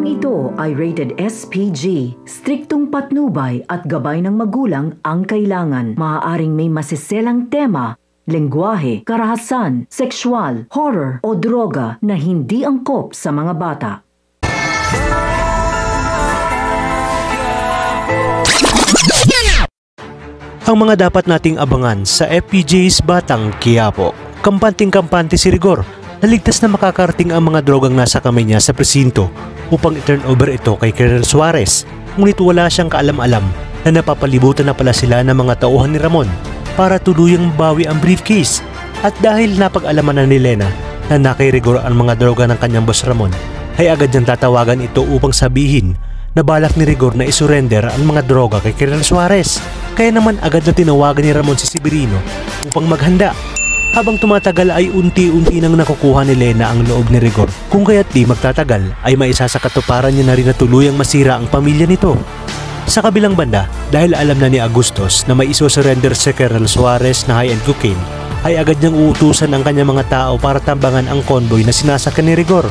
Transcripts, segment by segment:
Programang ito ay rated SPG. Striktong patnubay at gabay ng magulang ang kailangan. Maaaring may masiselang tema, lengguwahe, karahasan, sexual, horror o droga na hindi angkop sa mga bata. Ang mga dapat nating abangan sa FPJ's Batang Quiapo. Kampanting-kampante si Rigor. Naligtas na makakarating ang mga drogang nasa kamay niya sa presinto upang i-turn over ito kay Colonel Suarez. Ngunit wala siyang kaalam-alam na napapalibutan na pala sila ng mga tauhan ni Ramon para tuluyang mabawi ang briefcase. At dahil napag-alaman na ni Lena na nakay Rigor ang mga droga ng kanyang boss Ramon, ay agad niyang tatawagan ito upang sabihin na balak ni Rigor na isurrender ang mga droga kay Colonel Suarez. Kaya naman agad na tinawagan ni Ramon si Severino upang maghanda. Habang tumatagal ay unti-unti nang nakukuha ni Lena ang loob ni Rigor, kung kaya't di magtatagal ay maisa sa katuparan niya na rin na tuluyang masira ang pamilya nito. Sa kabilang banda, dahil alam na ni Agustos na may isosurrender si Colonel Suarez na high-end cocaine, ay agad niyang uutusan ang kanyang mga tao para tambangan ang convoy na sinasakyan ni Rigor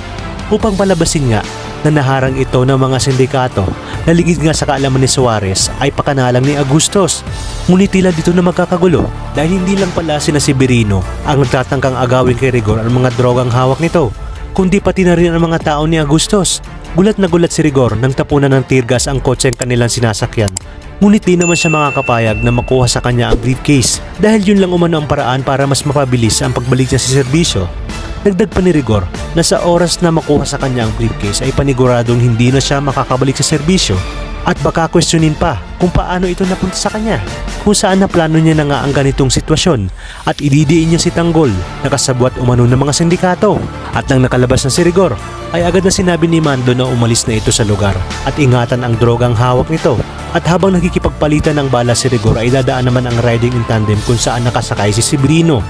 upang palabasin nga na naharang ito ng mga sindikato na ligid nga sa kaalaman ni Suarez ay pakanalang ni Agustos. Ngunit tila dito na magkakagulo dahil hindi lang pala sina Severino ang nagtatangkang agawin kay Rigor ang mga drogang hawak nito, kundi pati na rin ang mga tao ni Agustos. Gulat na gulat si Rigor nang tapunan ng tear gas ang kotse ang kanilang sinasakyan. Ngunit di naman siya makakapayag na makuha sa kanya ang briefcase dahil yun lang umano ang paraan para mas mapabilis ang pagbalik niya sa serbisyo. Dagdag pa ni Rigor na sa oras na makuha sa kanya ang briefcase ay paniguradong hindi na siya makakabalik sa serbisyo at baka questionin pa kung paano ito napunta sa kanya, kung saan na plano niya na nga ang ganitong sitwasyon at ididiin niya si Tanggol na kasabwat umano ng mga sindikato. At nang nakalabas na si Rigor ay agad na sinabi ni Mando na umalis na ito sa lugar at ingatan ang drogang hawak nito. At habang nakikipagpalitan ng bala si Rigor ay dadaan naman ang riding in tandem kung saan nakasakay si Severino.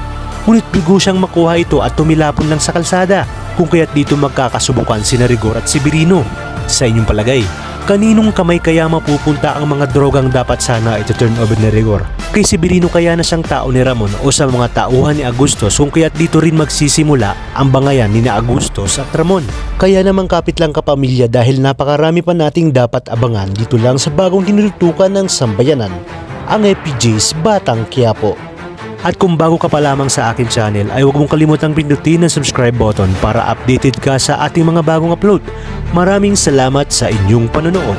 Ngunit bigo siyang makuha ito at tumilapon lang sa kalsada, kung kaya't dito magkakasubukan sina Rigor at Severino. Sa inyong palagay, kaninong kamay kaya mapupunta ang mga drogang dapat sana ito turn over ni Rigor? Kay Severino kaya na siyang tao ni Ramon o sa mga tauhan ni Agustos, kung kaya't dito rin magsisimula ang bangayan ni na Agustos at Ramon? Kaya naman kapit lang kapamilya dahil napakarami pa nating dapat abangan dito lang sa bagong tinutukan ng sambayanan, ang FPJ's Batang Quiapo. At kung bago ka pa lamang sa akin channel ay huwag mong kalimutang pindutin ang subscribe button para updated ka sa ating mga bagong upload. Maraming salamat sa inyong panonood.